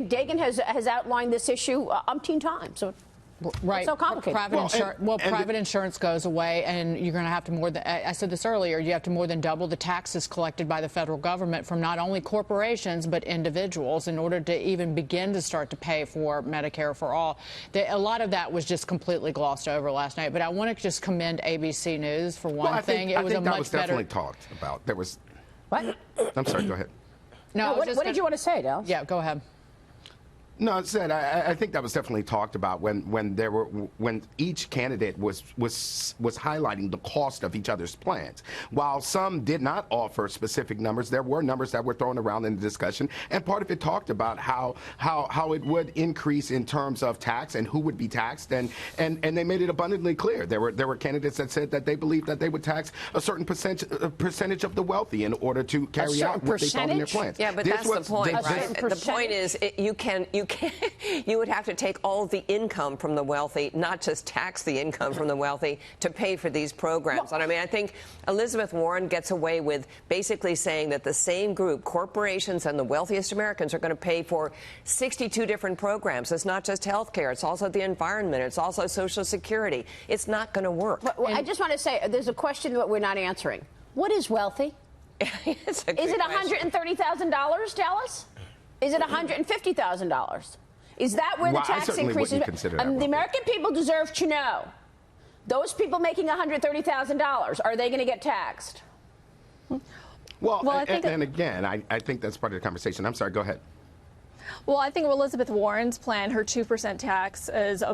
Dagan has outlined this issue umpteen times. So right. It's so complicated. Private insurance goes away, and you're going to have to more than, I said this earlier, you have to more than double the taxes collected by the federal government from not only corporations but individuals in order to even begin to start to pay for Medicare for all. A lot of that was just completely glossed over last night. But I want to just commend ABC News for one thing. I think that was definitely talked about. There was. What? I'm sorry. Go ahead. No, what did you want to say, Dallas? Yeah, go ahead. No, it said I think that was definitely talked about when each candidate was highlighting the cost of each other's plans. While some did not offer specific numbers, there were numbers that were thrown around in the discussion, and part of it talked about how it would increase in terms of tax and who would be taxed, and they made it abundantly clear. There were candidates that said that they believed that they would tax a certain percentage of the wealthy in order to carry out what they thought in their plans. Yeah, but that's the point, right? The point is you would have to take all the income from the wealthy, not just tax the income from the wealthy, to pay for these programs. And I mean, I think Elizabeth Warren gets away with basically saying that the same group, corporations and the wealthiest Americans, are going to pay for 62 different programs. It's not just health care. It's also the environment. It's also Social Security. It's not going to work. Well, I just want to say there's a question that we're not answering. What is wealthy? Is it $130,000, Dallas? Is it $150,000? Is that where the tax increases? The American people deserve to know. Those people making $130,000, are they going to get taxed? Well, and again, I think that's part of the conversation. I'm sorry, go ahead. Well, I think Elizabeth Warren's plan, her 2% tax, is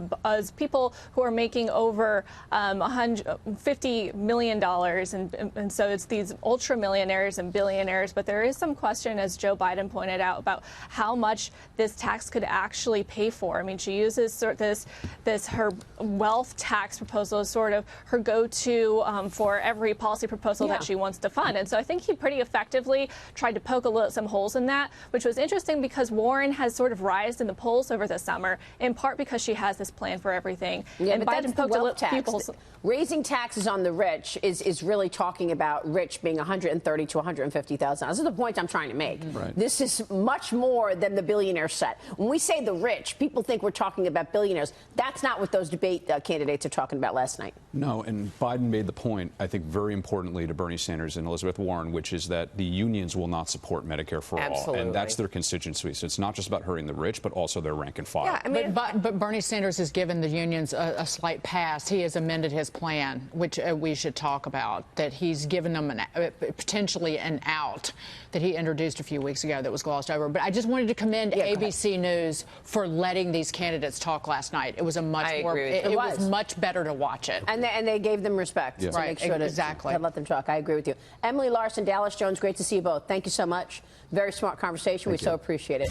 people who are making over $50 million. And so it's these ultra millionaires and billionaires. But there is some question, as Joe Biden pointed out, about how much this tax could actually pay for. I mean, she uses her wealth tax proposal as sort of her go-to for every policy proposal that she wants to fund. And so I think he pretty effectively tried to poke some holes in that, which was interesting because Warren has sort of rised in the polls over the summer, in part because she has this plan for everything. Yeah, and but Biden that's the wealth tax. people. Raising taxes on the rich is really talking about rich being $130,000 to $150,000. This is the point I'm trying to make. Right. This is much more than the billionaire set. When we say the rich, people think we're talking about billionaires. That's not what those debate candidates are talking about last night. No, and Biden made the point, I think, very importantly to Bernie Sanders and Elizabeth Warren, which is that the unions will not support Medicare for all. And that's their constituency. So it's not just about hurting the rich, but also their rank and file. Yeah, I mean, but Bernie Sanders has given the unions a slight pass. He has amended his plan, which we should talk about, that he's given them potentially an out that he introduced a few weeks ago that was glossed over. But I just wanted to commend ABC News for letting these candidates talk last night. It was a much more, it was much better to watch it. And they gave them respect to make sure to let them talk. I agree with you. Emily, Larsen, Dallas Jones, great to see you both. Thank you so much. Very smart conversation. We so appreciate it.